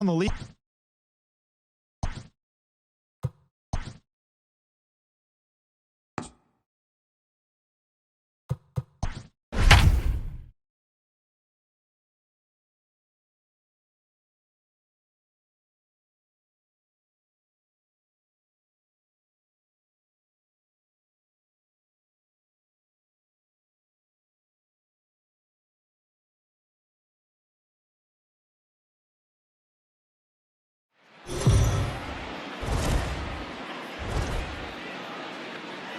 on the lead.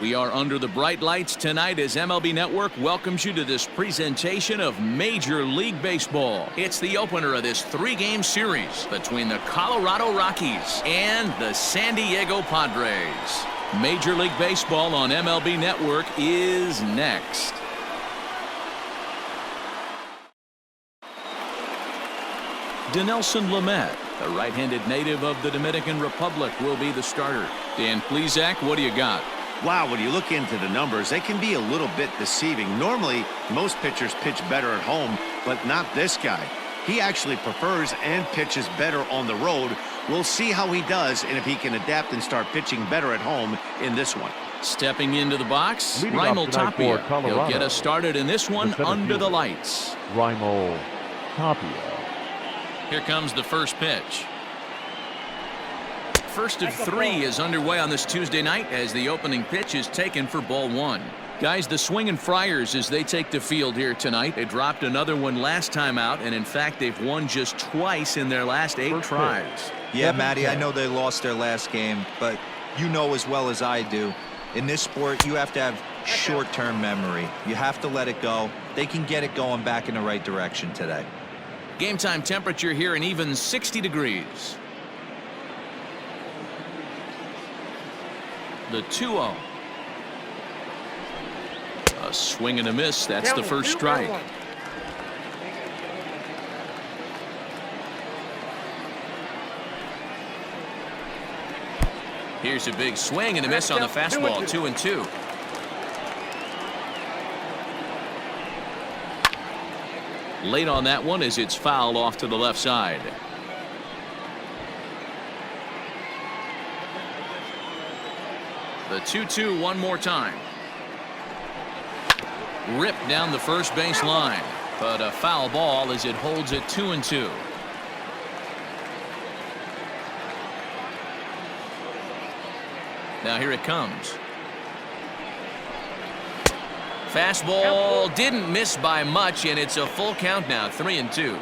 We are under the bright lights tonight as MLB Network welcomes you to this presentation of Major League Baseball. It's the opener of this three-game series between the Colorado Rockies and the San Diego Padres. Major League Baseball on MLB Network is next. Dinelson Lamet, the right-handed native of the Dominican Republic, will be the starter. Dan Plesac, what do you got? Wow, when you look into the numbers, they can be a little bit deceiving. Normally, most pitchers pitch better at home, but not this guy. He actually prefers and pitches better on the road. We'll see how he does and if he can adapt and start pitching better at home in this one. Stepping into the box, Leading Raimel off tonight for Tapia. Colorado, He'll get us started in this one under the lights. Raimel Tapia. Here comes the first pitch. First of three is underway on this Tuesday night as the opening pitch is taken for ball one. Guys, the Swingin' Friars as they take the field here tonight. They dropped another one last time out, and in fact, they've won just twice in their last 8 tries. Yeah, Matty, I know they lost their last game, but you know as well as I do, in this sport, you have to have short-term memory. You have to let it go. They can get it going back in the right direction today. Game time temperature here an even 60 degrees. The 2-0. A swing and a miss. That's the first strike. Here's a big swing and a miss on the fastball. 2-2. Late on that one as it's fouled off to the left side. The 2-2 one more time. Ripped down the first base line, but a foul ball as it holds it 2-2. Now here it comes. Fastball didn't miss by much, and it's a full count now, 3-2.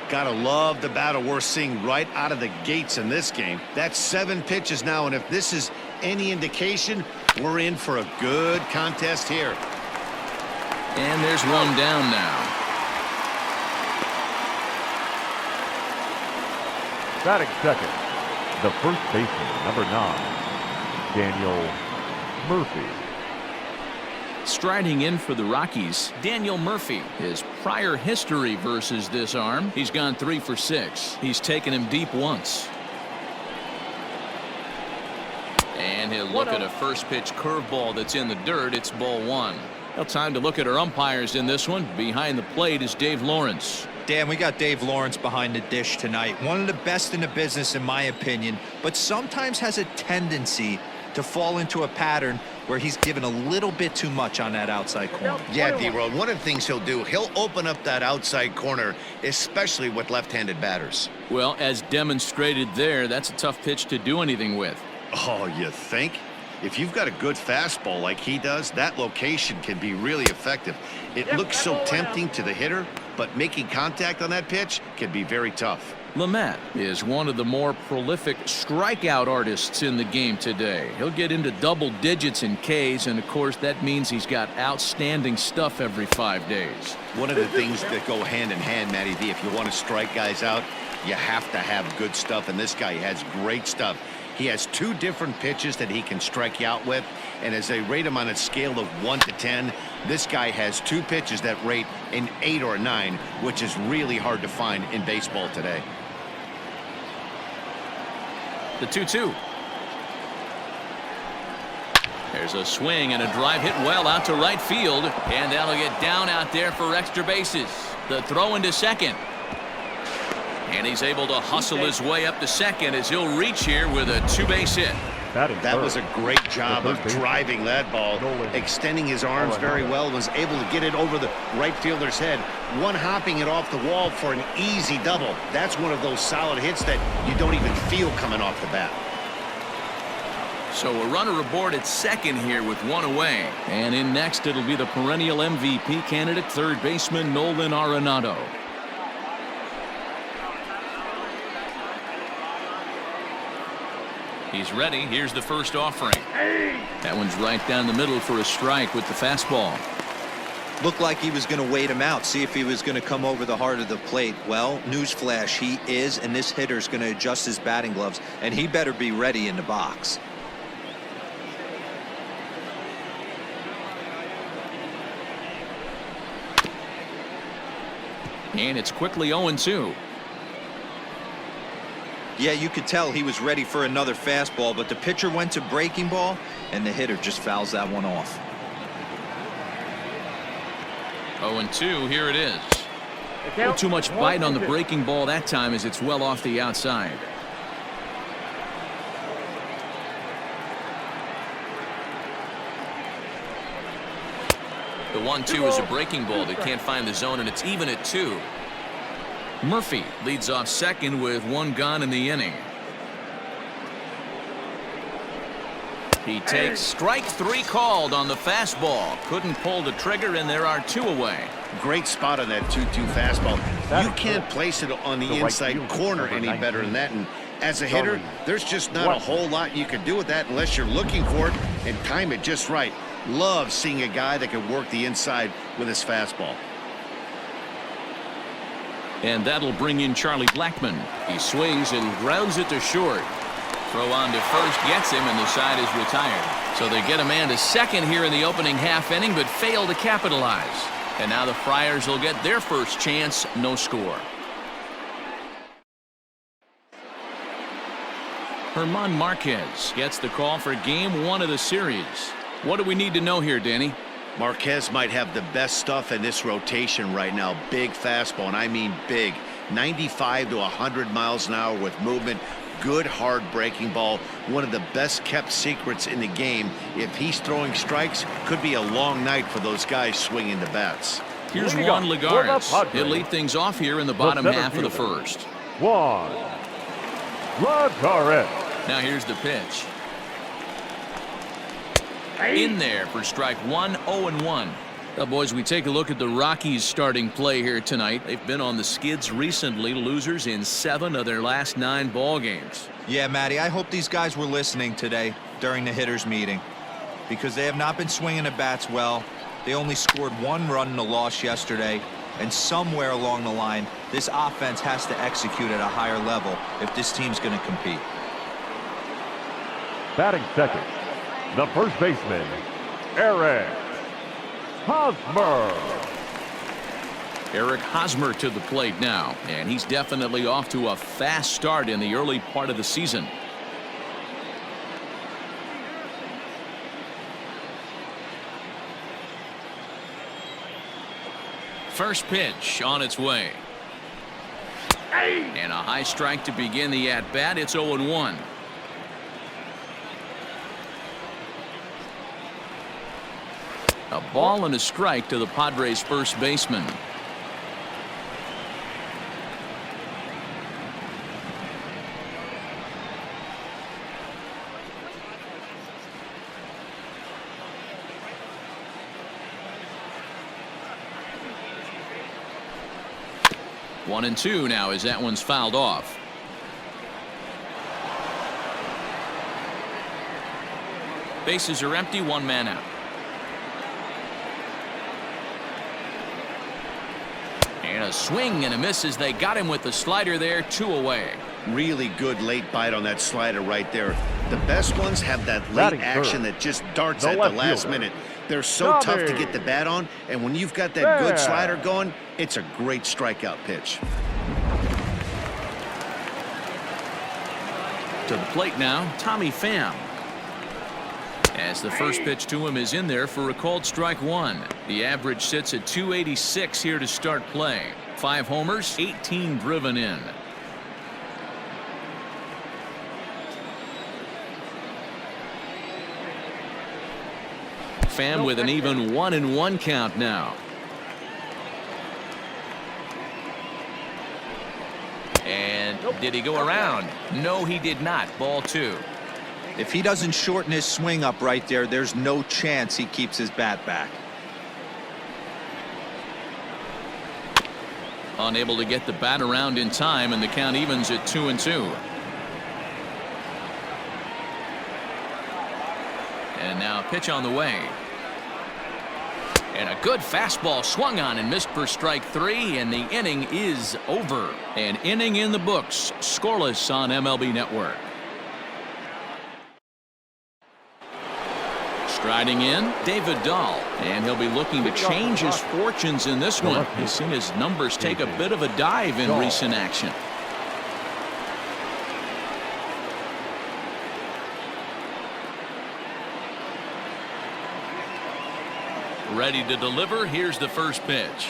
Gotta love the battle we're seeing right out of the gates in this game. That's 7 pitches now, and if this is any indication, we're in for a good contest here. And there's one down now. Batting second, the first baseman, number 9, Daniel Murphy. Striding in for the Rockies, Daniel Murphy. His prior history versus this arm, he's gone 3 for 6. He's taken him deep once. And he'll look at a first pitch curveball that's in the dirt. It's ball 1. Well, time to look at our umpires in this one. Behind the plate is Dave Lawrence. Dan, we got Dave Lawrence behind the dish tonight. One of the best in the business, in my opinion, but sometimes has a tendency to fall into a pattern where he's given a little bit too much on that outside corner. Yeah, D-Road, one of the things he'll do, he'll open up that outside corner, especially with left-handed batters. Well, as demonstrated there, that's a tough pitch to do anything with. Oh, you think? If you've got a good fastball like he does, that location can be really effective. It looks so tempting to the hitter, but making contact on that pitch can be very tough. Lamet is one of the more prolific strikeout artists in the game today. He'll get into double digits in Ks, and of course that means he's got outstanding stuff every 5 days. One of the things that go hand in hand, Matty D, if you want to strike guys out, you have to have good stuff, and this guy has great stuff. He has 2 different pitches that he can strike you out with, and as they rate him on a scale of 1 to 10, this guy has 2 pitches that rate an 8 or a 9, which is really hard to find in baseball today. The 2-2. There's a swing and a drive hit well out to right field, and that'll get down out there for extra bases. The throw into second. And he's able to hustle his way up to second as he'll reach here with a two-base hit. That was a great job of driving that ball, extending his arms very well, was able to get it over the right fielder's head, one-hopping it off the wall for an easy double. That's one of those solid hits that you don't even feel coming off the bat. So a runner aboard at second here with one away. And in next, it'll be the perennial MVP candidate, third baseman Nolan Arenado. He's ready. Here's the first offering. That one's right down the middle for a strike with the fastball. Looked like he was going to wait him out, see if he was going to come over the heart of the plate. Well, newsflash, he is, and this hitter's going to adjust his batting gloves, and he better be ready in the box. And it's quickly 0-2. Yeah, you could tell he was ready for another fastball, but the pitcher went to breaking ball, and the hitter just fouls that one off. 0-2, here it is. Not too much bite on the breaking ball that time as it's well off the outside. The 1-2 is a breaking ball that can't find the zone, and it's even at 2. Murphy leads off second with one gone in the inning. He takes strike 3 called on the fastball. Couldn't pull the trigger, and there are 2 away. Great spot on that 2-2 fastball. You can't place it on the inside corner any better than that. And as a hitter, there's just not a whole lot you can do with that unless you're looking for it and time it just right. Love seeing a guy that can work the inside with his fastball. And that'll bring in Charlie Blackmon. He swings and grounds it to short. Throw on to first gets him, and the side is retired. So they get a man to second here in the opening half inning, but fail to capitalize. And now the Friars will get their first chance, no score. German Marquez gets the call for game 1 of the series. What do we need to know here, Danny? Marquez might have the best stuff in this rotation right now. Big fastball, and I mean big. 95 to 100 miles an hour with movement. Good hard breaking ball. One of the best kept secrets in the game. If he's throwing strikes, could be a long night for those guys swinging the bats. Here's Juan Lagares. He'll lead things off here in the bottom half of the first. Juan Lagares. Now here's the pitch. In there for strike 1, 0-1. Well, boys, we take a look at the Rockies' starting play here tonight. They've been on the skids recently, losers in 7 of their last 9 ball games. Yeah, Matty, I hope these guys were listening today during the hitters meeting, because they have not been swinging the bats well. They only scored 1 run in the loss yesterday, and somewhere along the line, this offense has to execute at a higher level if this team's going to compete. Batting second, the first baseman, Eric Hosmer. Eric Hosmer to the plate now, and he's definitely off to a fast start in the early part of the season. First pitch on its way. And a high strike to begin the at-bat. It's 0-1. A ball and a strike to the Padres' first baseman. One and two now as that one's fouled off. Bases are empty, 1 man out. And a swing and a miss as they got him with the slider there, 2 away. Really good late bite on that slider right there. The best ones have that late action that just darts at the last minute. They're so tough to get the bat on, and when you've got that good slider going, it's a great strikeout pitch. To the plate now, Tommy Pham. As the first pitch to him is in there for a called strike 1. The average sits at 286 here to start play. 5 homers, 18 driven in. fan, with an even 1-1 count now. And did he go around? No, he did not. Ball 2. If he doesn't shorten his swing up right there, there's no chance he keeps his bat back. Unable to get the bat around in time, and the count evens at 2-2. And now pitch on the way. And a good fastball swung on and missed for strike 3, and the inning is over. An inning in the books, scoreless on MLB Network. Striding in, David Dahl, and he'll be looking to change his fortunes in this one. He's seen his numbers take a bit of a dive in recent action. Ready to deliver. Here's the first pitch.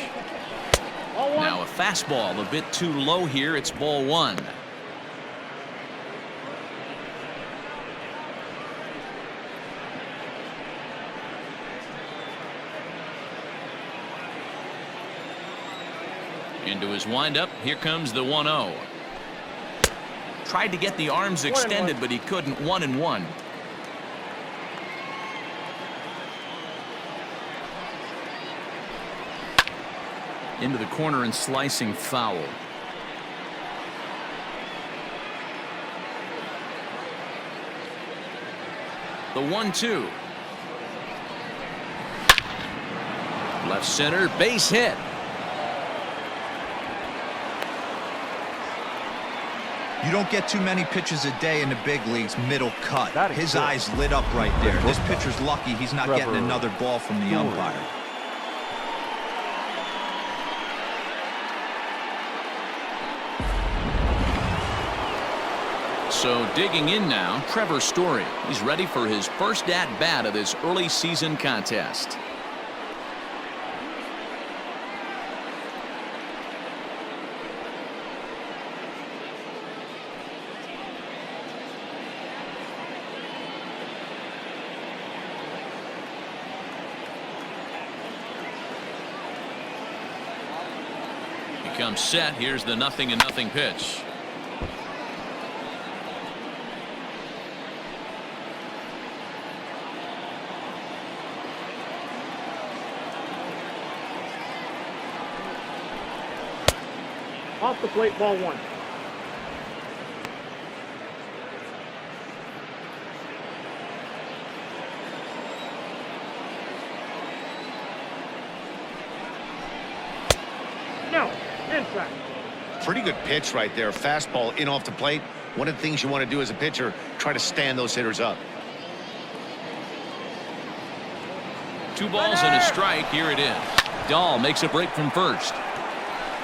Now a fastball a bit too low here. It's ball 1. Into his windup. Here comes the 1-0. Tried to get the arms extended, but he couldn't. 1-1. Into the corner and slicing foul. The 1-2. Left center, base hit. You don't get too many pitches a day in the big leagues middle cut. His good. eyes lit up right there. This pitcher's lucky he's not getting another ball from the umpire. So digging in now, Trevor Story. He's ready for his first at-bat of this early season contest. He comes set. Here's the 0-0 pitch. Off the plate, ball 1. No, inside. Pretty good pitch right there. Fastball in off the plate. One of the things you want to do as a pitcher, try to stand those hitters up. 2 balls and a strike. Here it is. Dahl makes a break from first.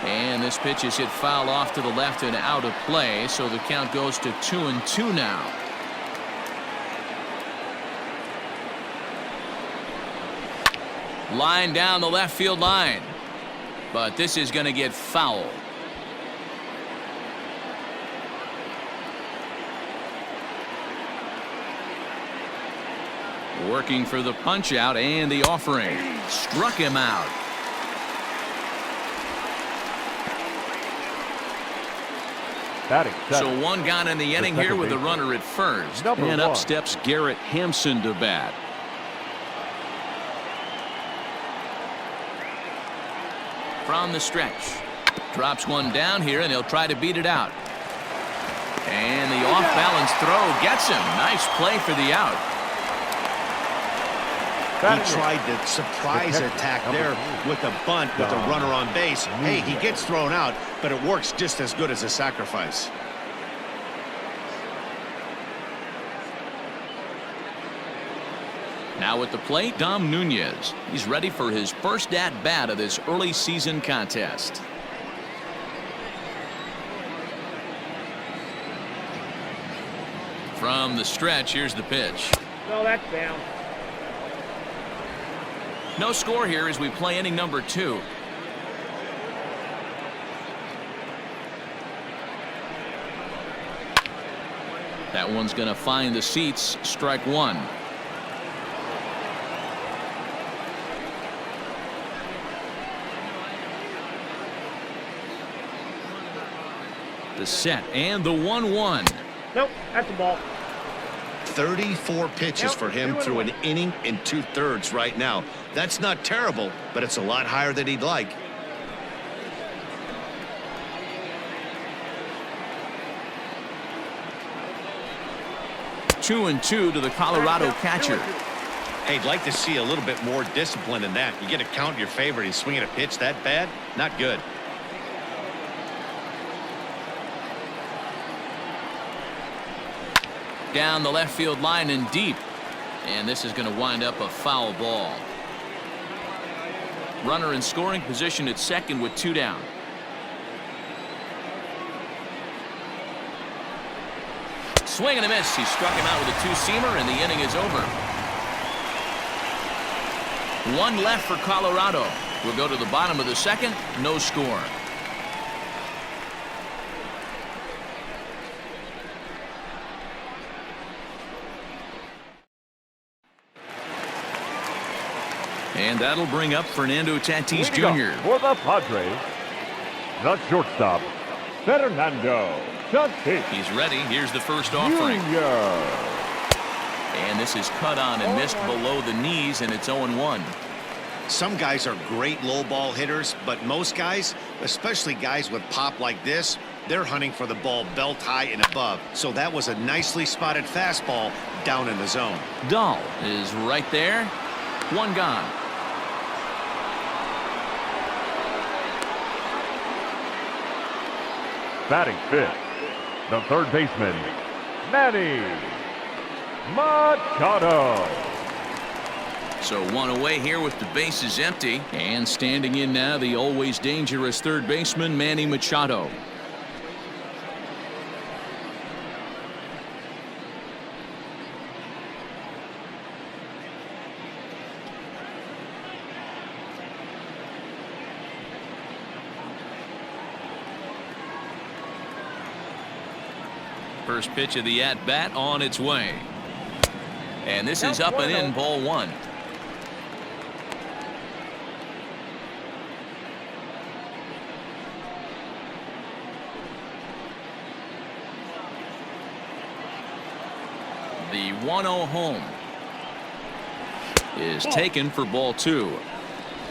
And this pitch is hit foul off to the left and out of play, so the count goes to 2-2 now. Line down the left field line, but this is going to get foul. Working for the punch out, and the offering struck him out. So 1 gone in the inning here with a runner at first. And up steps Garrett Hampson to bat. From the stretch. Drops one down here, and he'll try to beat it out. And the off-balance throw gets him. Nice play for the out. He tried the surprise attack there with a bunt with a runner on base. Hey, he gets thrown out, but it works just as good as a sacrifice. Now at the plate, Dom Nunez. He's ready for his first at-bat of this early season contest. From the stretch, here's the pitch. No, that's down. No score here as we play inning number 2. That one's going to find the seats. Strike 1. The set and the 1-1. Nope, that's a ball. 34 pitches for him through an inning and 2/3 right now. That's not terrible, but it's a lot higher than he'd like. Two and two to the Colorado catcher. Hey, I'd like to see a little bit more discipline in that. You get a count in your favor and he's swinging a pitch that bad? Not good. Down the left field line and deep. And this is going to wind up a foul ball. Runner in scoring position at second with 2 down. Swing and a miss. He struck him out with a 2-seamer, and the inning is over. 1 left for Colorado. We'll go to the bottom of the second. No score. And that'll bring up Fernando Tatis Jr. For the Padres, the shortstop, Fernando Tatis. He's ready. Here's the first offering. And this is cut on and missed below the knees, and it's 0-1. Some guys are great low ball hitters, but most guys, especially guys with pop like this, they're hunting for the ball belt high and above. So that was a nicely spotted fastball down in the zone. Dahl is right there. 1 gone. Batting fifth, the third baseman, Manny Machado. So 1 away here with the bases empty. And standing in now, the always dangerous third baseman, Manny Machado. First pitch of the at-bat on its way. And this is up and in, ball 1. The 1-0 home is taken for ball 2.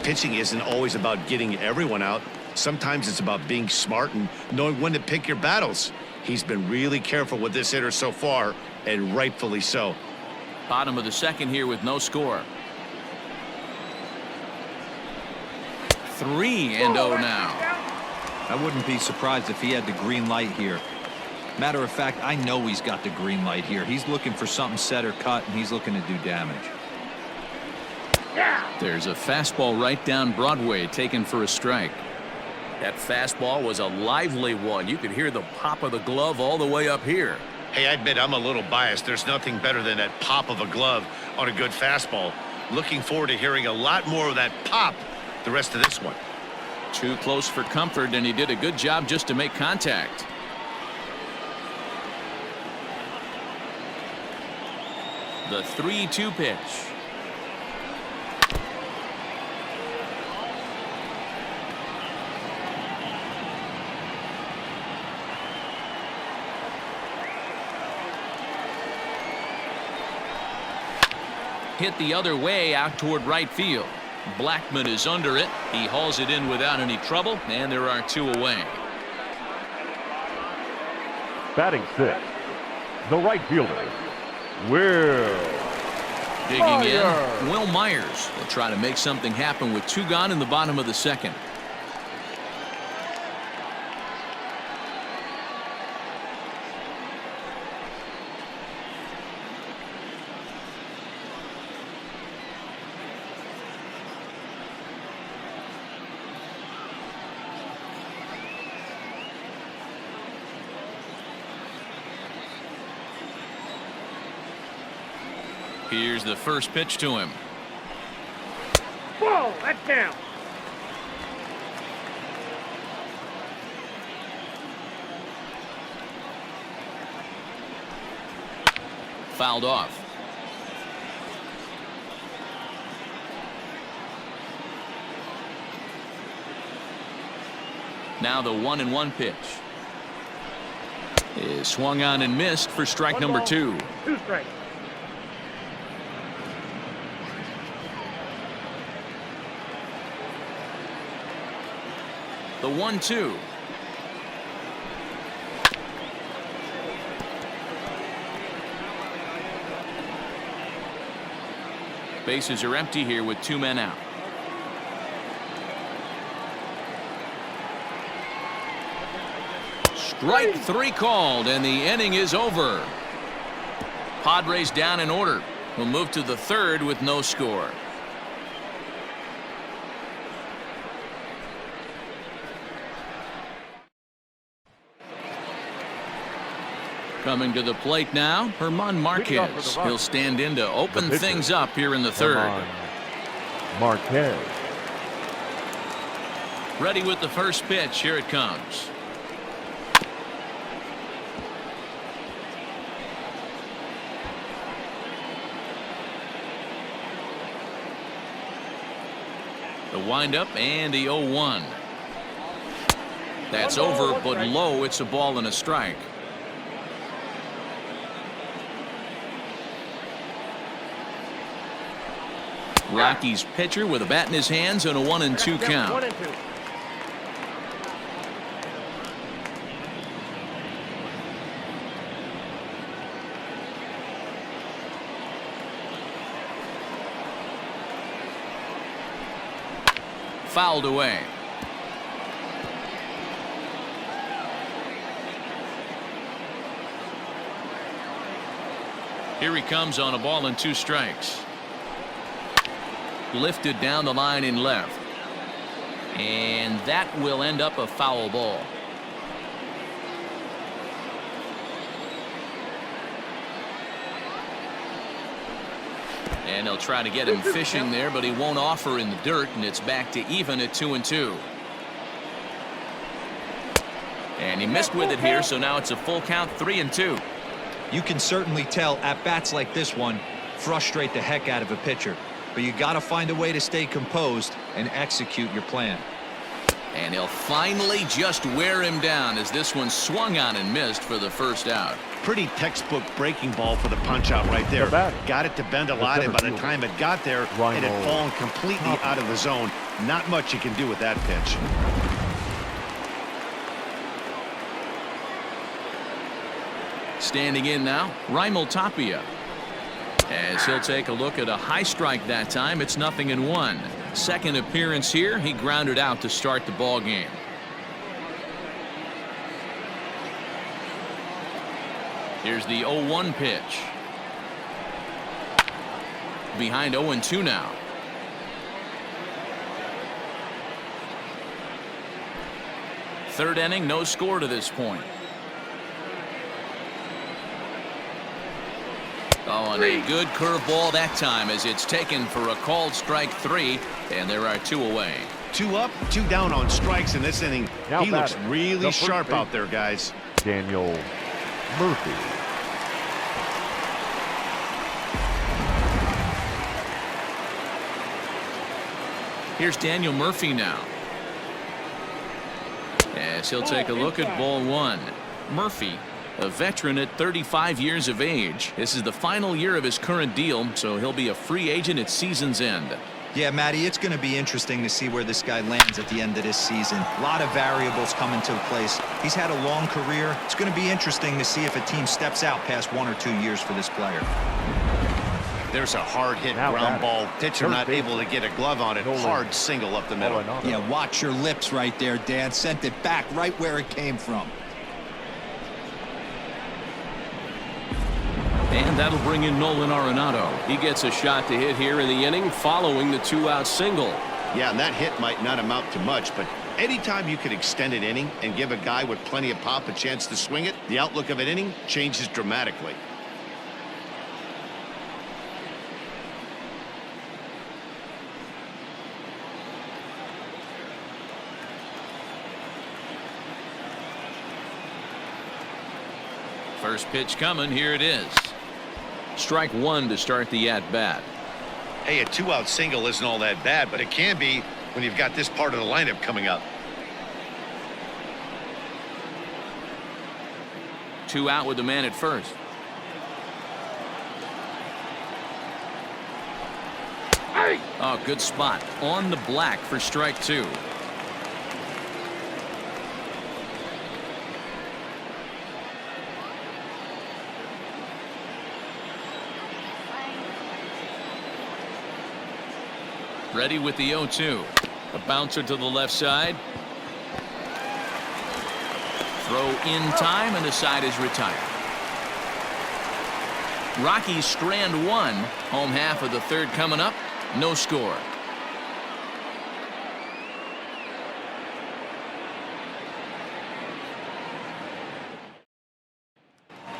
Pitching isn't always about getting everyone out. Sometimes it's about being smart and knowing when to pick your battles. He's been really careful with this hitter so far, and rightfully so. Bottom of the second here with no score. 3-0 now. I wouldn't be surprised if he had the green light here. Matter of fact, I know he's got the green light here. He's looking for something set or cut, and he's looking to do damage. There's a fastball right down Broadway taken for a strike. That fastball was a lively one. You could hear the pop of the glove all the way up here. Hey, I admit I'm a little biased. There's nothing better than that pop of a glove on a good fastball. Looking forward to hearing a lot more of that pop the rest of this one. Too close for comfort, and he did a good job just to make contact. The 3-2 pitch. Hit the other way out toward right field. Blackman is under it. He hauls it in without any trouble, and there are 2 away. Batting sixth, the right fielder, Will Digging in, Will Myers will try to make something happen with 2 gone in the bottom of the second. Here's the first pitch to him. Ball, that's down. Fouled off. Now the 1-1 pitch. is swung on and missed for strike One number ball, 2. 2 strikes. The 1-2. Bases are empty here with 2 men out. Strike 3 called, and the inning is over. Padres down in order. We'll move to the 3rd with no score. Coming to the plate now, Herman Marquez. He'll stand in to open things up here in the 3rd. Marquez. Ready with the first pitch. Here it comes. The windup and the 0-1. That's over, but low. It's a ball and a strike. Rockies pitcher with a bat in his hands and a 1-2 count. 1-2. Fouled away. Here he comes on a ball and 2 strikes. Lifted down the line in left. And that will end up a foul ball. And they'll try to get him fishing there, but he won't offer in the dirt, and it's back to even at 2-2. And he missed with it here, so now it's a full count, 3-2. You can certainly tell at bats like this one frustrate the heck out of a pitcher. But you got to find a way to stay composed and execute your plan. And he'll finally just wear him down as this one swung on and missed for the first out. Pretty textbook breaking ball for the punch out right there. Got it to bend a lot, and by the time it got there, it had fallen completely out of the zone. Not much you can do with that pitch. Standing in now, Raimel Tapia. As he'll take a look at a high strike that time, it's 0-1. Second appearance here, he grounded out to start the ball game. Here's the 0-1 pitch. Behind 0-2 now. Third inning, no score to this point. Oh, and a good curveball that time as it's taken for a called strike 3, and there are 2 away. 2 up, 2 down on strikes in this inning. Now He looks batting, really the sharp first out there, guys. Daniel Murphy. Here's Daniel Murphy now. As he'll take a look at ball 1. Murphy, a veteran at 35 years of age. This is the final year of his current deal, so he'll be a free agent at season's end. Yeah, Matty, it's going to be interesting to see where this guy lands at the end of this season. A lot of variables come into place. He's had a long career. It's going to be interesting to see if a team steps out past 1 or 2 years for this player. There's a hard hit Now ground batting. ball. Pitcher not able to get a glove on it. Hard single up the middle. Yeah, watch your lips right there, Dan. Sent it back right where it came from. And that'll bring in Nolan Arenado. He gets a shot to hit here in the inning following the 2-out single. Yeah, and that hit might not amount to much, but anytime you can extend an inning and give a guy with plenty of pop a chance to swing it, the outlook of an inning changes dramatically. First pitch coming. Here it is. Strike 1 to start the at-bat. Hey, a 2-out single isn't all that bad, but it can be when you've got this part of the lineup coming up. 2 out with the man at first. Oh, good spot on the black for strike 2. Ready with the 0-2. A bouncer to the left side. Throw in time, and the side is retired. Rockies strand 1. Home half of the third coming up. No score.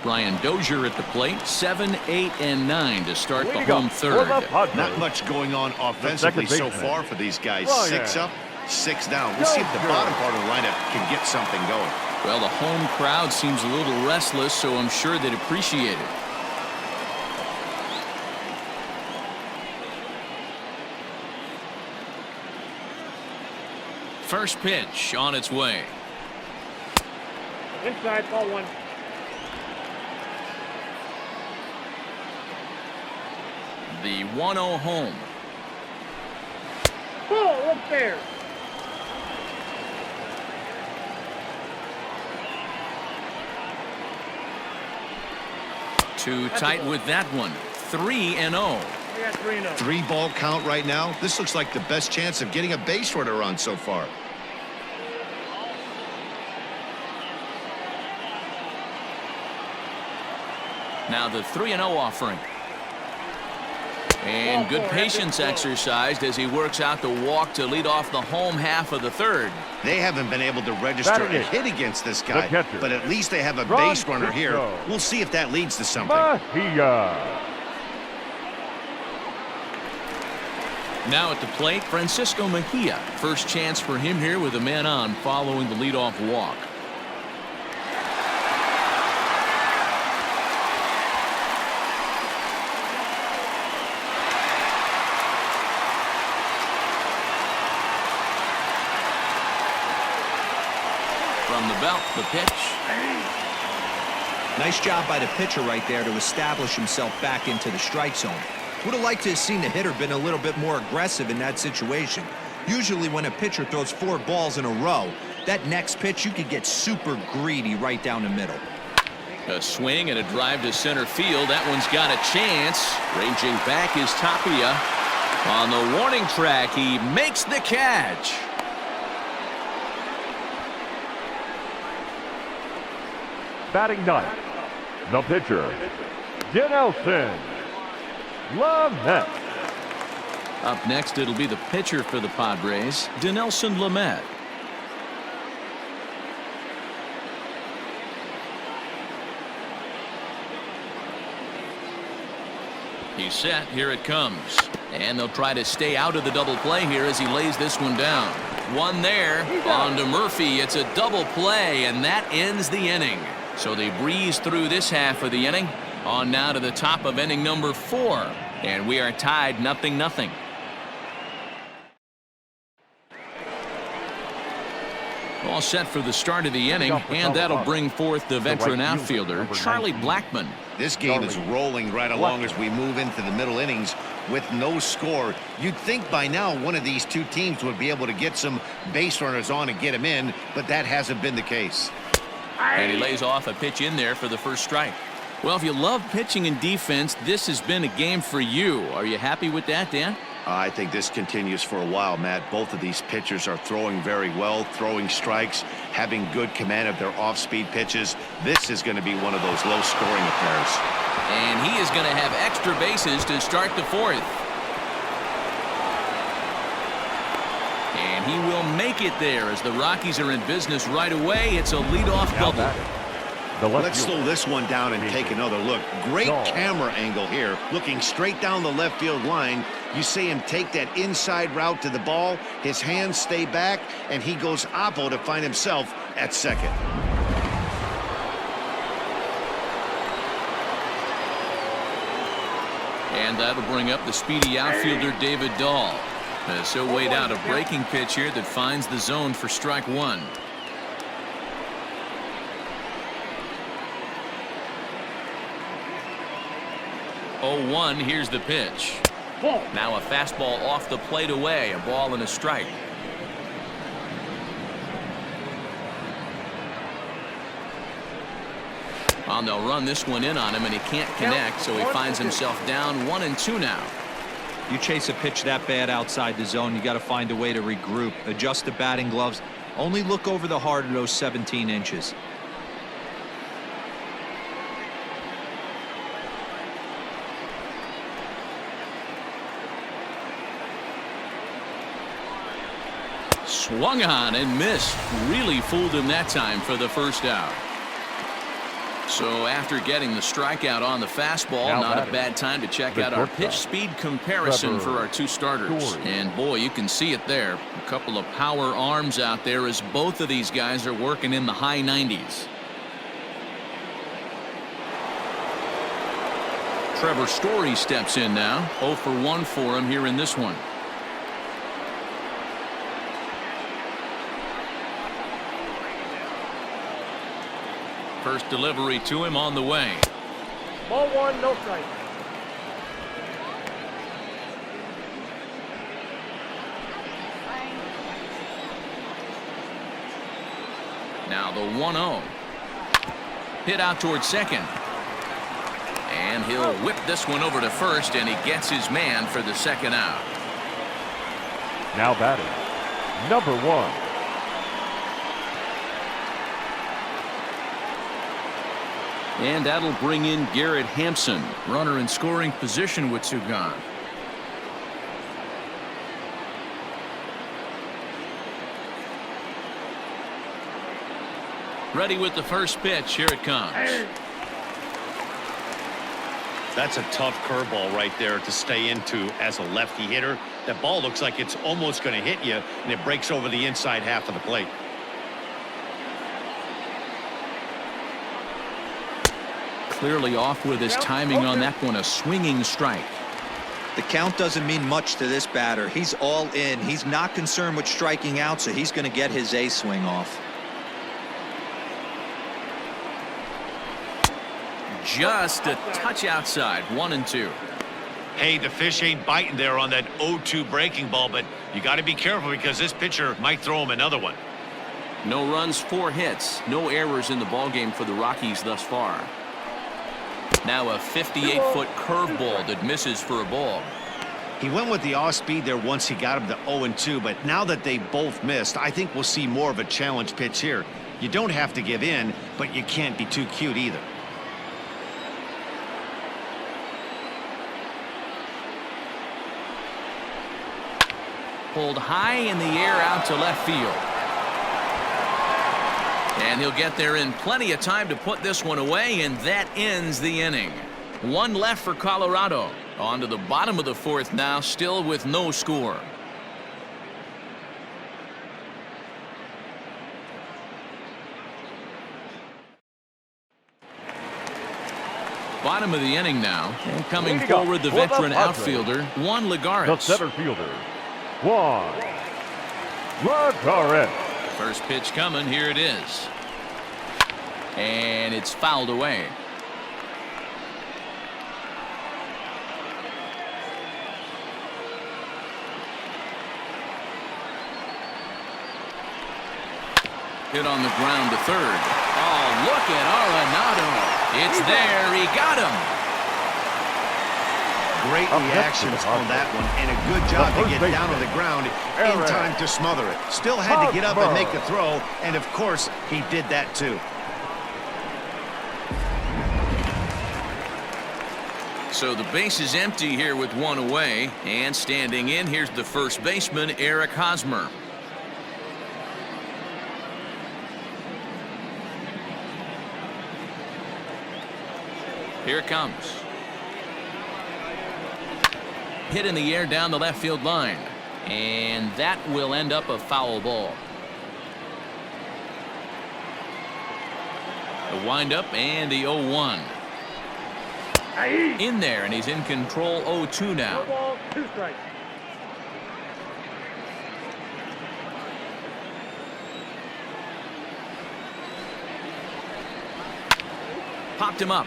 Brian Dozier at the plate. 7, 8, and 9 to start the home third. Not much going on offensively so far for these guys. 6 up, 6 down. We'll see if the bottom part of the lineup can get something going. Well, the home crowd seems a little restless, so I'm sure they'd appreciate it. First pitch on its way. Inside, ball 1. The 1-0 home. Ball up there. Too tight with that one. 3-0. 3-ball count right now. This looks like the best chance of getting a base runner on so far. Now the 3-0 offering. And good patience exercised as he works out the walk to lead off the home half of the third. They haven't been able to register a hit against this guy, but at least they have a base runner here. We'll see if that leads to something. Now at the plate, Francisco Mejia. First chance for him here with a man on following the leadoff walk. From the belt, the pitch. Nice job by the pitcher right there to establish himself back into the strike zone. Would have liked to have seen the hitter been a little bit more aggressive in that situation. Usually when a pitcher throws 4 balls in a row, that next pitch you could get super greedy right down the middle. A swing and a drive to center field. That one's got a chance. Ranging back is Tapia. On the warning track, he makes the catch. Batting ninth, the pitcher, Dinelson Lamet. Up next, it'll be the pitcher for the Padres, Dinelson Lamet. He's set. Here it comes. And they'll try to stay out of the double play here as he lays this one down. One there. On to Murphy. It's a double play, and that ends the inning. So they breeze through this half of the inning. On now to the top of inning number 4. And we are tied 0-0. All set for the start of the inning, and that'll bring forth the veteran outfielder, Charlie Blackmon. This game is rolling right along as we move into the middle innings with no score. You'd think by now one of these two teams would be able to get some base runners on and get them in, but that hasn't been the case. And he lays off a pitch in there for the first strike. Well, if you love pitching and defense, this has been a game for you. Are you happy with that, Dan? I think this continues for a while, Matt. Both of these pitchers are throwing very well, throwing strikes, having good command of their off-speed pitches. This is going to be one of those low-scoring affairs. And he is going to have extra bases to start the 4th. And he will make it there as the Rockies are in business right away. It's a leadoff double. Let's slow this one down and take another look. Great camera angle here, looking straight down the left field line. You see him take that inside route to the ball. His hands stay back, and he goes oppo to find himself at second. And that'll bring up the speedy outfielder David Dahl. So weighed out a breaking pitch here that finds the zone for strike 1. 0-1, here's the pitch. Ball. Now a fastball off the plate away, a ball and a strike. They'll run this one in on him, and he can't connect, so he finds himself down 1-2 now. You chase a pitch that bad outside the zone, you got to find a way to regroup, adjust the batting gloves, only look over the heart of those 17 inches. Swung on and missed. Really fooled him that time for the first out. So after getting the strikeout on the fastball, not a bad time to check out our pitch speed comparison for our two starters. And boy, you can see it there. A couple of power arms out there as both of these guys are working in the high 90s. Trevor Story steps in now. 0 for 1 for him here in this one. First delivery to him on the way. Ball 1, no strike. Now the 1-0. Hit out towards second. And he'll whip this one over to first, and he gets his man for the second out. Now batting, number 1. And that'll bring in Garrett Hampson, runner in scoring position with two gone. Ready with the first pitch. Here it comes. That's a tough curveball right there to stay into as a lefty hitter. That ball looks like it's almost going to hit you, and it breaks over the inside half of the plate. Clearly off with his timing on that one, a swinging strike. The count doesn't mean much to this batter. He's all in. He's not concerned with striking out, so he's going to get his A swing off. Just a touch outside. 1-2. Hey, the fish ain't biting there on that 0-2 breaking ball, but you got to be careful because this pitcher might throw him another one. No runs, 4 hits, no errors in the ballgame for the Rockies thus far. Now a 58-foot curveball that misses for a ball. He went with the off speed there once he got him to 0-2, but now that they both missed, I think we'll see more of a challenge pitch here. You don't have to give in, but you can't be too cute either. Pulled high in the air out to left field. And he'll get there in plenty of time to put this one away, and that ends the inning. 1 left for Colorado. On to the bottom of the 4th now, still with no score. Bottom of the inning now, and coming forward the veteran outfielder, Juan Lagares. The center fielder, Juan Lagares. First pitch coming, here it is. And it's fouled away. Hit on the ground to third. Oh, look at Arenado. It's there. He got him. Great reactions on that one, and a good job to get down on the ground in time to smother it. Still had to get up and make the throw, and of course, he did that too. So the base is empty here with 1 away, and standing in, here's the first baseman, Eric Hosmer. Here it comes. Hit in the air down the left field line, and that will end up a foul ball. The windup and the 0-1. In there, and he's in control. 0-2 now. 1 ball, 2 strikes. Popped him up.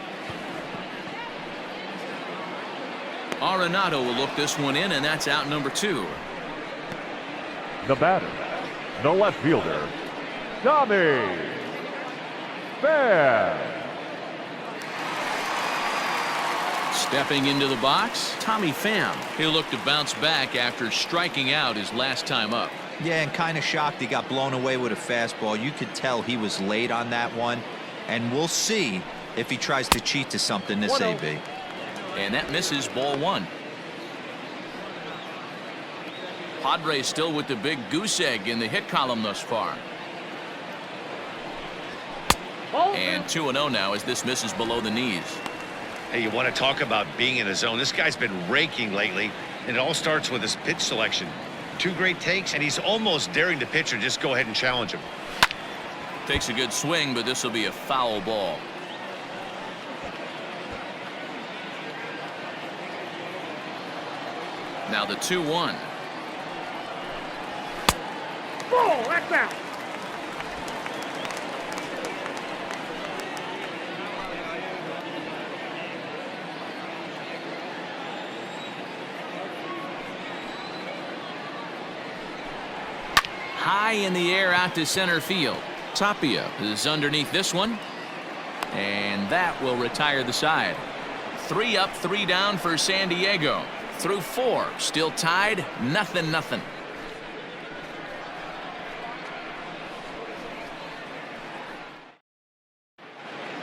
Arenado will look this one in, and that's out number 2. The batter, the left fielder, Tommy Pham. Stepping into the box, Tommy Pham. He'll look to bounce back after striking out his last time up. Yeah, and kind of shocked he got blown away with a fastball. You could tell he was late on that one. And we'll see if he tries to cheat to something this AB. And that misses, ball 1. Padres still with the big goose egg in the hit column thus far. And 2-0 now as this misses below the knees. Hey, you want to talk about being in a zone? This guy's been raking lately, and it all starts with his pitch selection. 2 great takes, and he's almost daring the pitcher just go ahead and challenge him. Takes a good swing, but this will be a foul ball. Now the 2-1. Ball, that's out. High in the air out to center field. Tapia is underneath this one. And that will retire the side. 3 up, 3 down for San Diego. Through 4. Still tied. 0-0.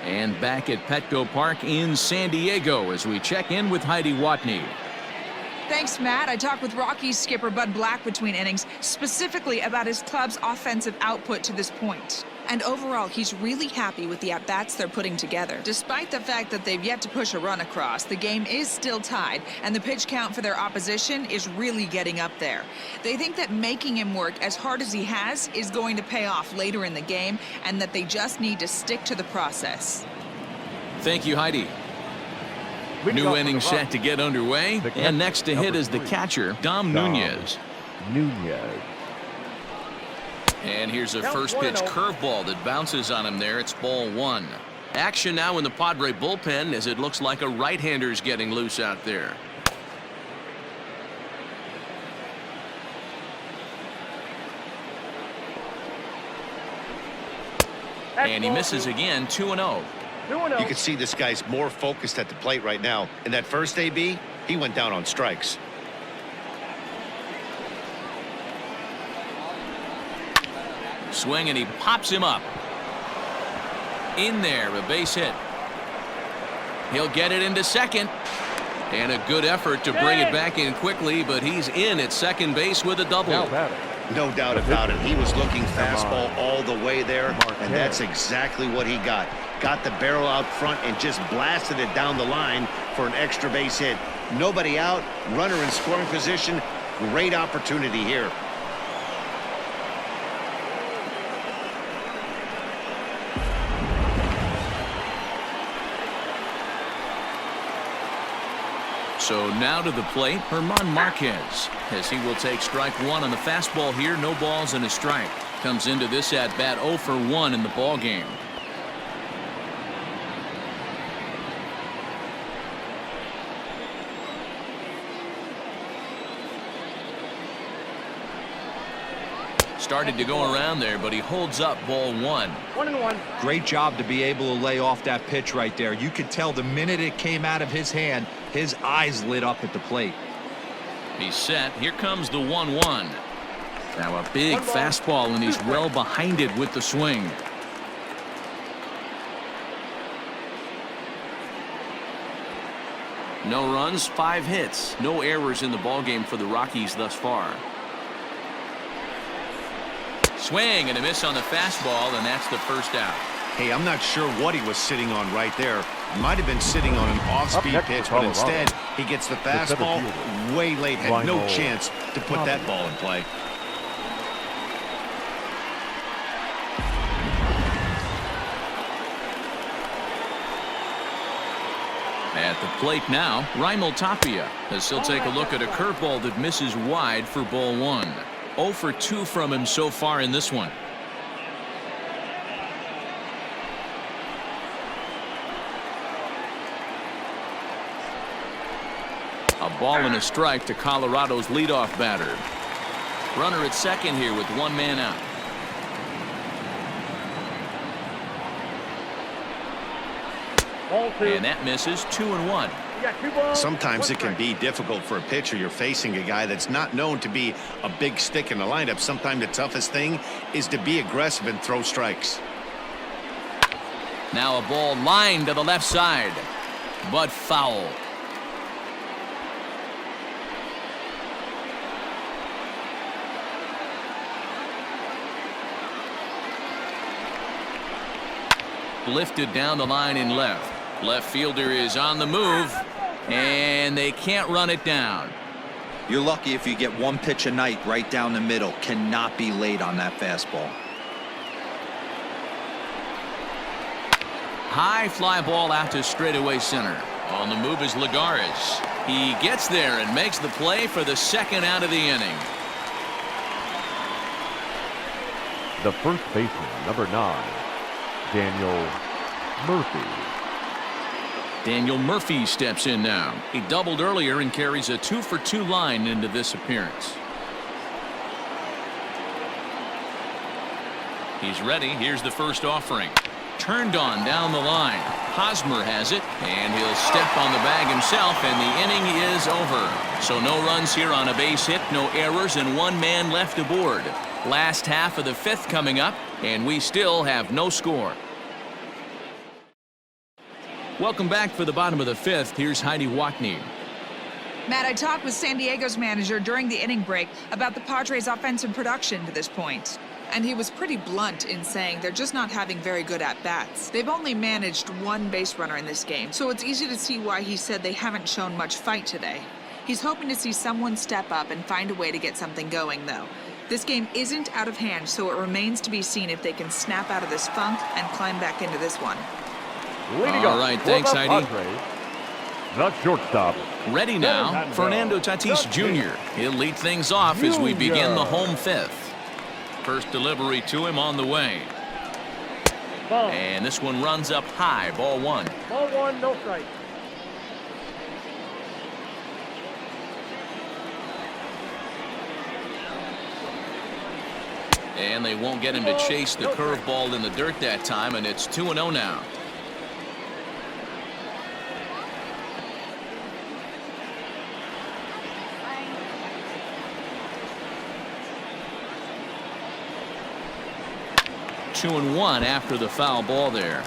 And back at Petco Park in San Diego as we check in with Heidi Watney. Thanks, Matt. I talked with Rockies skipper Bud Black between innings, specifically about his club's offensive output to this point. And overall, he's really happy with the at-bats they're putting together. Despite the fact that they've yet to push a run across, the game is still tied, and the pitch count for their opposition is really getting up there. They think that making him work as hard as he has is going to pay off later in the game, and that they just need to stick to the process. Thank you, Heidi. New inning set to get underway, and next to hit is the catcher, Dom Nunez. And here's a first pitch curveball that bounces on him there. It's ball 1. Action now in the Padre bullpen as it looks like a right-hander's getting loose out there. And he misses again, 2-0. You can see this guy's more focused at the plate right now. In that first AB, he went down on strikes. Swing, and he pops him up. In there, a base hit. He'll get it into second. And a good effort to bring it back in quickly, but he's in at second base with a double. No doubt about it. He was looking fastball all the way there, and that's exactly what he got. Got the barrel out front and just blasted it down the line for an extra base hit. Nobody out, runner in scoring position. Great opportunity here. So now to the plate, German Marquez, as he will take strike 1 on the fastball here. No balls and a strike. Comes into this at bat 0 for 1 in the ball game. Started to go around there, but he holds up ball 1. 1-1. Great job to be able to lay off that pitch right there. You could tell the minute it came out of his hand, his eyes lit up at the plate. He's set. Here comes the 1-1. Now a big fastball, and he's well behind it with the swing. No runs, 5 hits. No errors in the ballgame for the Rockies thus far. Swing and a miss on the fastball, and that's the first out. Hey, I'm not sure what he was sitting on right there. Might have been sitting on an off-speed pitch, but instead he gets the fastball way late. Had no chance to put that ball in play. At the plate now, Raimel Tapia, as he'll take a look at a curveball that misses wide for ball 1. 0 for 2 from him so far in this one. A ball and a strike to Colorado's leadoff batter. Runner at second here with one man out. Ball 2. And that misses. 2-1. You got 2 balls. Sometimes 1 it can strike. be difficult for a pitcher. You're facing a guy that's not known to be a big stick in the lineup. Sometimes the toughest thing is to be aggressive and throw strikes. Now a ball lined to the left side, but foul. Lifted down the line in left. Left fielder is on the move, and they can't run it down. You're lucky if you get one pitch a night right down the middle. Cannot be late on that fastball. High fly ball out to straightaway center. On the move is Lagares. He gets there and makes the play for the second out of the inning. The first baseman, number 9, Daniel Murphy. Daniel Murphy steps in now. He doubled earlier and carries a 2-for-2 line into this appearance. He's ready. Here's the first offering. Turned on down the line. Hosmer has it, and he'll step on the bag himself, and the inning is over. So no runs here on a base hit, no errors, and one man left aboard. Last half of the 5th coming up, and we still have no score. Welcome back for the bottom of the 5th. Here's Heidi Watney. Matt, I talked with San Diego's manager during the inning break about the Padres' offensive production to this point. And he was pretty blunt in saying they're just not having very good at-bats. They've only managed one base runner in this game, so it's easy to see why he said they haven't shown much fight today. He's hoping to see someone step up and find a way to get something going, though. This game isn't out of hand, so it remains to be seen if they can snap out of this funk and climb back into this one. Leading All up right, for thanks, the Heidi. Padres, the shortstop. Ready now, Fernando Tatis Jr. He'll lead things off as we begin the home 5th. First delivery to him on the way. Ball. And this one runs up high. Ball 1. Ball 1, no strike. And they won't get him to chase the curveball in the dirt that time, and it's 2-0 now. Two and 1 after the foul ball there.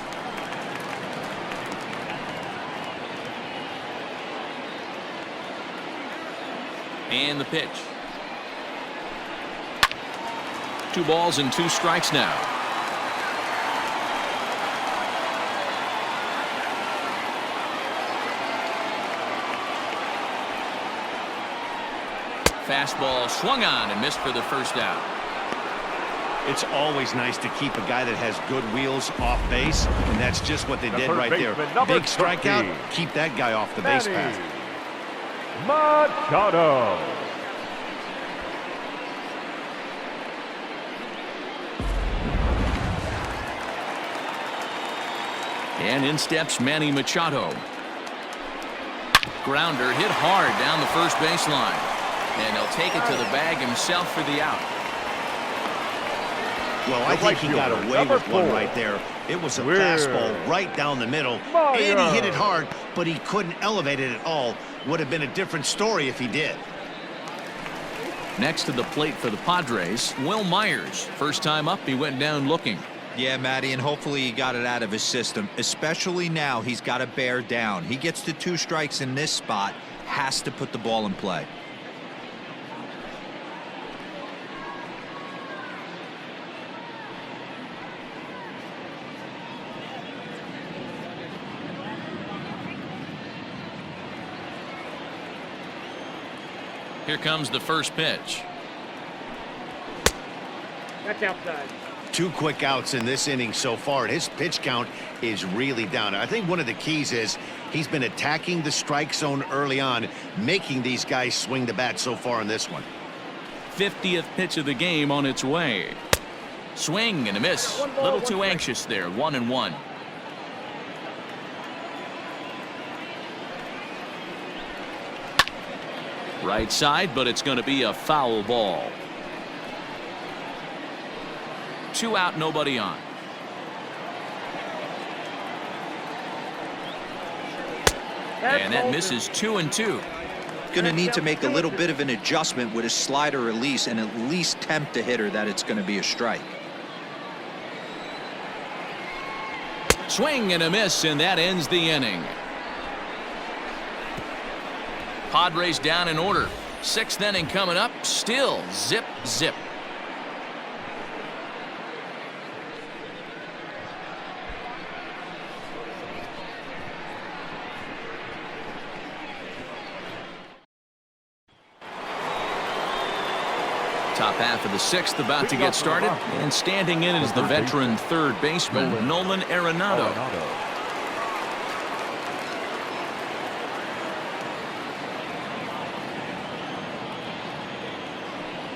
And the pitch. 2 balls and 2 strikes now. Fastball swung on and missed for the first out. It's always nice to keep a guy that has good wheels off base, and that's just what they did third right there. baseman, number Big strikeout, 13. keep that guy off the base path. Machado. And in steps Manny Machado. Grounder hit hard down the first baseline. And he'll take it to the bag himself for the out. Well, I think he got away number with one 4. right there. It was a Weird. fastball right down the middle, and he hit it hard, but he couldn't elevate it at all. Would have been a different story if he did. Next to the plate for the Padres, Will Myers. First time up, he went down looking. Yeah, Matty, and hopefully he got it out of his system, especially now he's got to bear down. He gets to 2 strikes in this spot, has to put the ball in play. Here comes the first pitch. That's outside. 2 quick outs in this inning so far, and his pitch count is really down. I think one of the keys is he's been attacking the strike zone early on, making these guys swing the bat so far in this one. 50th pitch of the game on its way. Swing and a miss. A little too anxious there. 1-1. Right side, but it's going to be a foul ball. 2 out, nobody on. And that misses 2-2. Going to need to make a little bit of an adjustment with his slider release and at least tempt the hitter that it's going to be a strike. Swing and a miss, and that ends the inning. Padres down in order. 6th inning coming up. Still zip, zip. Top half of the 6th about to get started, and standing in is the veteran third baseman, Nolan Arenado.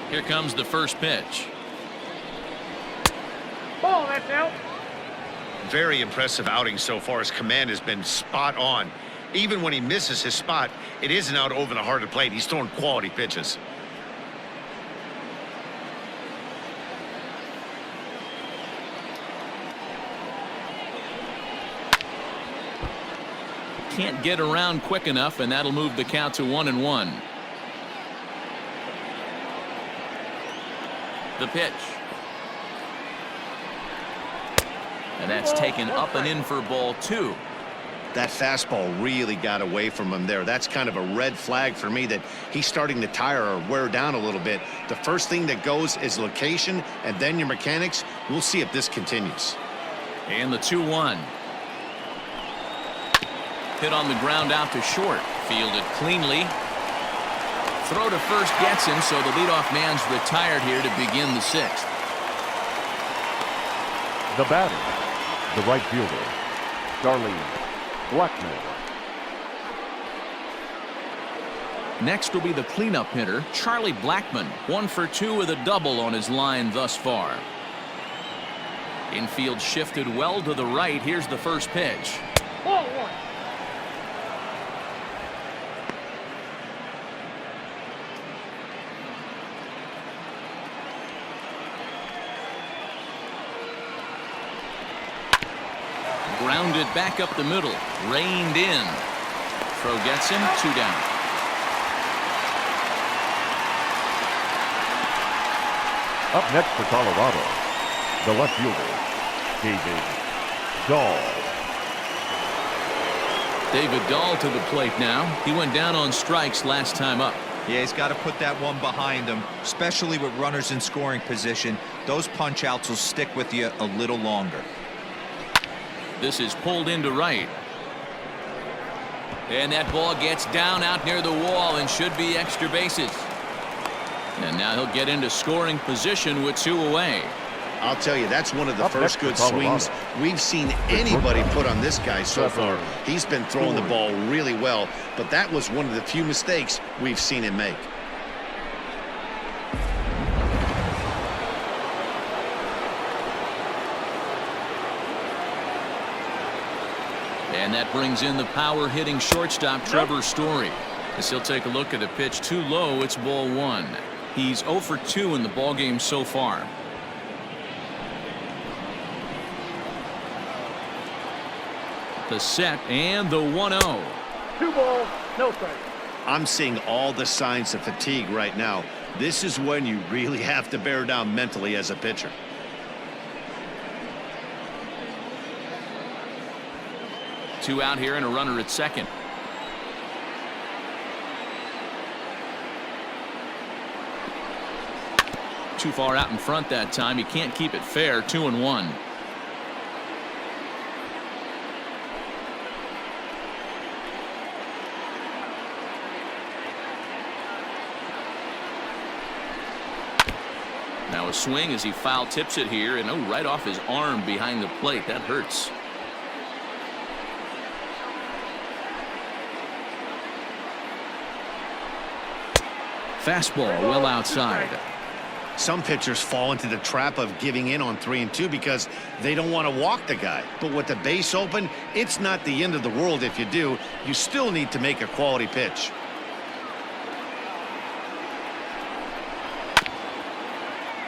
Here comes the first pitch. Ball, that's out. Very impressive outing so far. His command has been spot on. Even when he misses his spot, it isn't out over the heart of the plate. He's throwing quality pitches. Can't get around quick enough, and that'll move the count to 1-1. The pitch. And that's taken up and in for ball 2. That fastball really got away from him there. That's kind of a red flag for me that he's starting to tire or wear down a little bit. The first thing that goes is location and then your mechanics. We'll see if this continues. And the 2-1. Hit on the ground out to short. Fielded cleanly. Throw to first gets him, so the leadoff man's retired here to begin the 6th. The batter, the right fielder, Charlie Blackmon. Next will be the cleanup hitter, Charlie Blackmon. 1 for 2 with a double on his line thus far. Infield shifted well to the right. Here's the first pitch. Ball 1. Grounded back up the middle. Reined in. Throw gets him. 2 down. Up next for Colorado, the left fielder, David Dahl. David Dahl to the plate now. He went down on strikes last time up. Yeah, he's got to put that one behind him, especially with runners in scoring position. Those punch outs will stick with you a little longer. This is pulled into right. And that ball gets down out near the wall and should be extra bases. And now he'll get into scoring position with 2 away. I'll tell you, that's one of the first good swings we've seen anybody put on this guy so far. He's been throwing the ball really well, but that was one of the few mistakes we've seen him make. And that brings in the power-hitting shortstop, Trevor Story. As he'll take a look at a pitch too low, it's ball 1. He's 0 for 2 in the ballgame so far. The set and the 1-0. 2 balls, no strike. I'm seeing all the signs of fatigue right now. This is when you really have to bear down mentally as a pitcher. Two out here and a runner at second. Too far out in front that time. He can't keep it fair. 2-1. Now a swing as he foul tips it here, and right off his arm behind the plate. That hurts. Fastball well outside. Some pitchers fall into the trap of giving in on 3 and 2 because they don't want to walk the guy. But with the base open, it's not the end of the world if you do. You still need to make a quality pitch.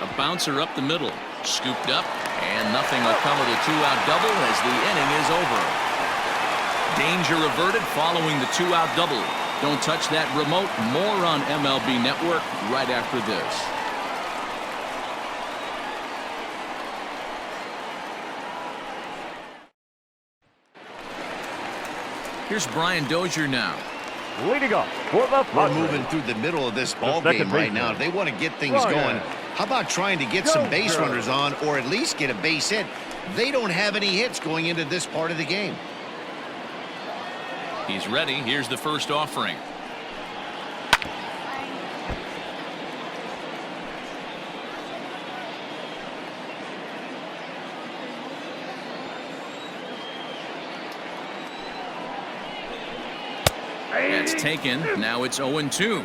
A bouncer up the middle. Scooped up, and nothing will come of the two-out double as the inning is over. Danger averted following the two-out double. Don't touch that remote. More on MLB Network right after this. Here's Brian Dozier now. Leading up for the We're Padres. moving through the middle of this ball second game right baseman. now. If they want to get things going, how about trying to get some base Dozier. runners on or at least get a base hit? They don't have any hits going into this part of the game. He's ready. Here's the first offering. That's taken. Now it's 0-2.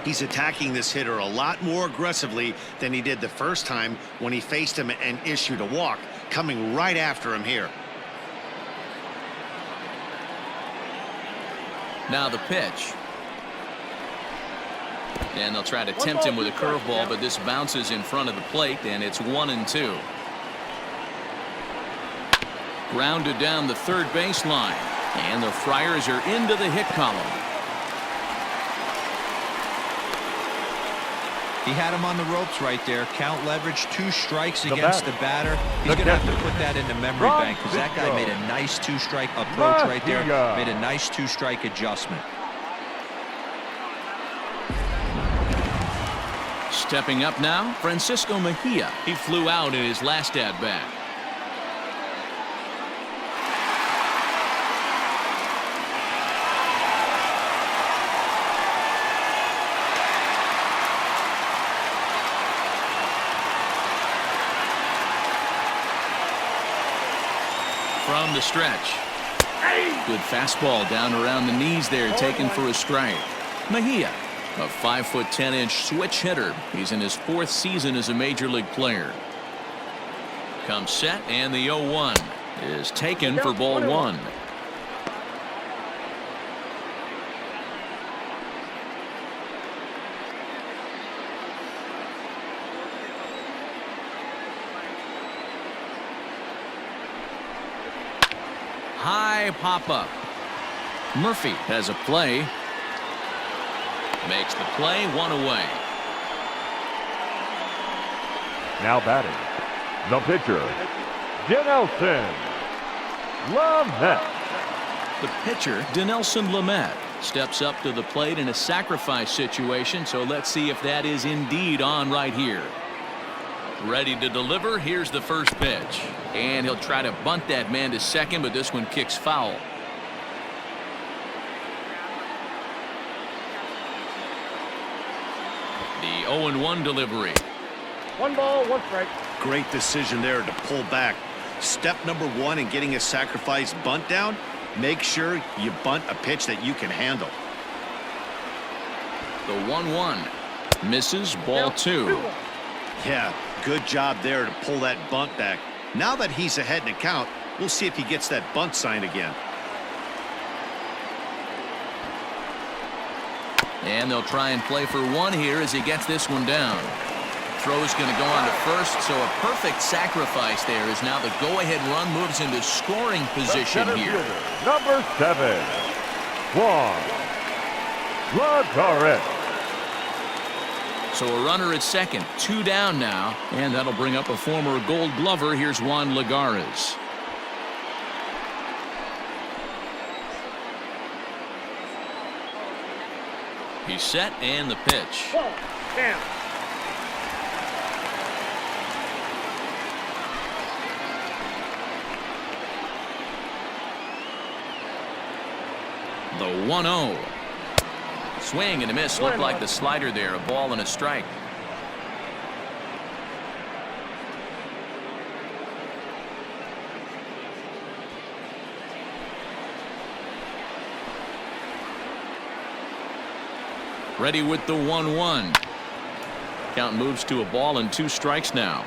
He's attacking this hitter a lot more aggressively than he did the first time when he faced him and issued a walk, coming right after him here. Now the pitch. And they'll try to tempt him with a curveball, but this bounces in front of the plate, and it's 1-2. Grounded down the third baseline. And the Friars are into the hit column. He had him on the ropes right there. Count leverage, 2 strikes The against batter. the batter. He's The going to have catcher. to put that in the memory Ron bank because that guy Victor. made a nice 2-strike approach right there. Mejia. Made a nice 2-strike adjustment. Stepping up now, Francisco Mejia. He flew out in his last at-bat. From the stretch. Good fastball down around the knees there, taken for a strike. Mejia, a 5'10" switch hitter. He's in his 4th season as a major league player. Comes set, and the 0-1 is taken for ball 1. High pop-up. Murphy has a play. Makes the play, 1 away. Now batting, the pitcher, Dinelson Lamet. The pitcher, Dinelson Lamet, steps up to the plate in a sacrifice situation, so let's see if that is indeed on right here. Ready to deliver. Here's the first pitch. And he'll try to bunt that man to second, but this one kicks foul. The 0-1 delivery. 1 ball, 1 strike. Great decision there to pull back. Step number 1 in getting a sacrifice bunt down, make sure you bunt a pitch that you can handle. The 1-1 misses, ball 2. Yeah, good job there to pull that bunt back. Now that he's ahead in the count, we'll see if he gets that bunt sign again. And they'll try and play for 1 here as he gets this one down. Throw's going to go on to first, so a perfect sacrifice there as now the go-ahead run moves into scoring position Center here. fielder, number 7, Juan Lagares. So a runner at second, 2 down now, and that'll bring up a former Gold Glover. Here's Juan Lagares. He's set, and the pitch. Ball, down. The 1-0. Swing and a miss. Looked like the slider there. A ball and a strike. Ready with the 1-1. Count moves to a ball and 2 strikes now.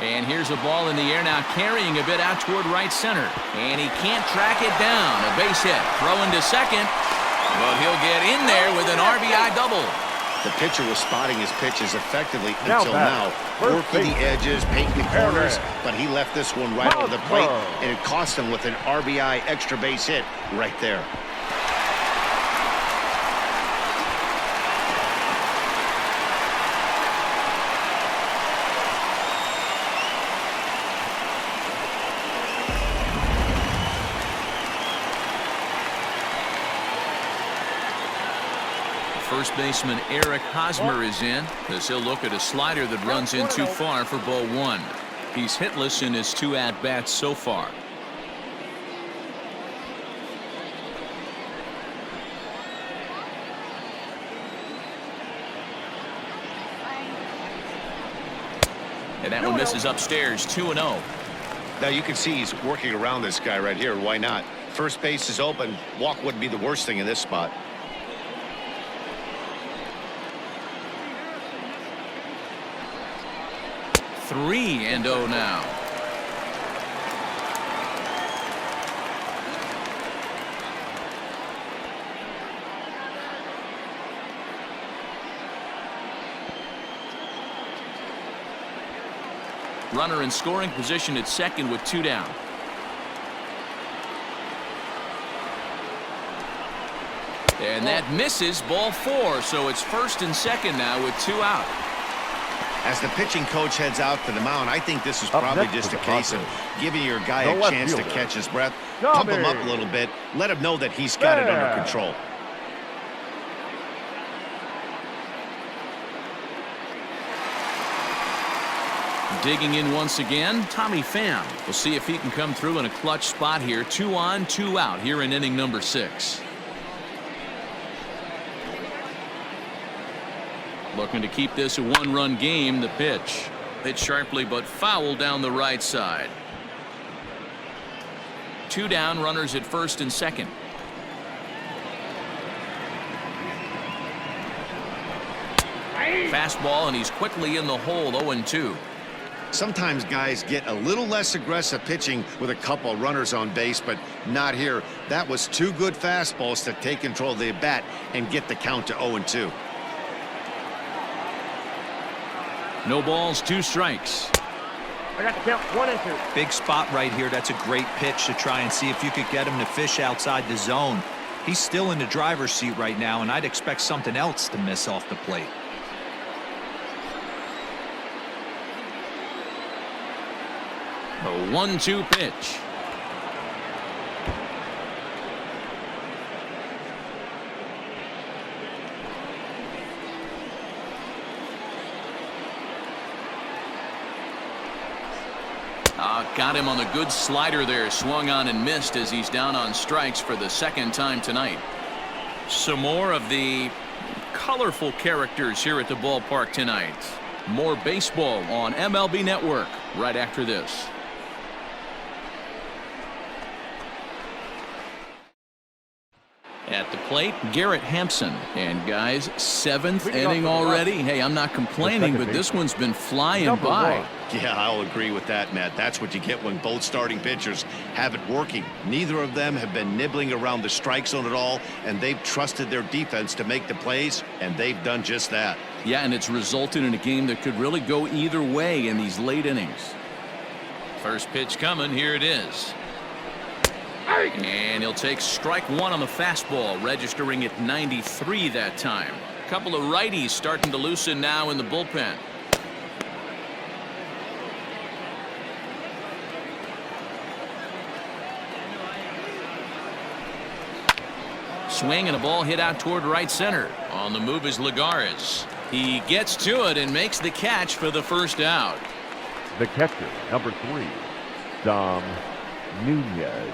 And here's a ball in the air now, carrying a bit out toward right center. And he can't track it down. A base hit. Throwing to second. But he'll get in there with an RBI double. The pitcher was spotting his pitches effectively Now until now. first Working the base. edges, painting the corners, Padres. but he left this one right over the plate, Padres. and it cost him with an RBI extra base hit right there. First baseman Eric Hosmer is in as he'll look at a slider that runs in too far for ball one. He's hitless in his 2 at-bats so far. And that one misses upstairs, 2-0. Now you can see he's working around this guy right here. Why not? First base is open. Walk wouldn't be the worst thing in this spot. Three and 0 now. Runner in scoring position at second with 2 down. And that misses, ball 4, so it's first and second now with 2 out. As the pitching coach heads out to the mound, I think this is Up probably next just a for the case of Padres. giving your guy The a left chance to fielder. catch his breath, pump him up a Tommy. little bit, let him know that he's got it under Yeah. control. Digging in once again, Tommy Pham. We'll see if he can come through in a clutch spot here. 2 on, 2 out here in inning number 6. Looking to keep this a 1-run game. The pitch. Hit sharply but foul down the right side. 2 down, runners at first and second. Fastball, and he's quickly in the hole. 0-2. Sometimes guys get a little less aggressive pitching with a couple of runners on base, but not here. That was 2 good fastballs to take control of the bat and get the count to 0-2. No balls, 2 strikes. I got the count 1 and 2. Big spot right here. That's a great pitch to try and see if you could get him to fish outside the zone. He's still in the driver's seat right now, and I'd expect something else to miss off the plate. A 1-2 pitch. Got him on the good slider there. Swung on and missed as he's down on strikes for the 2nd time tonight. Some more of the colorful characters here at the ballpark tonight. More baseball on MLB Network right after this. At the plate, Garrett Hampson. And guys, 7th inning already. Hey, I'm not complaining, but this one's been flying Number by. 1. Yeah, I'll agree with that, Matt. That's what you get when both starting pitchers have it working. Neither of them have been nibbling around the strike zone at all, and they've trusted their defense to make the plays, and they've done just that. Yeah, and it's resulted in a game that could really go either way in these late innings. First pitch coming. Here it is. And he'll take strike 1 on the fastball, registering at 93 that time. A couple of righties starting to loosen now in the bullpen. Swing and a ball hit out toward right center. On the move is Lagares. He gets to it and makes the catch for the first out. The catcher, number 3, Dom Nunez.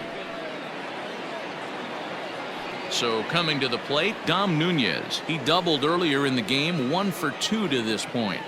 So coming to the plate, Dom Nunez. He doubled earlier in the game, 1 for 2 to this point.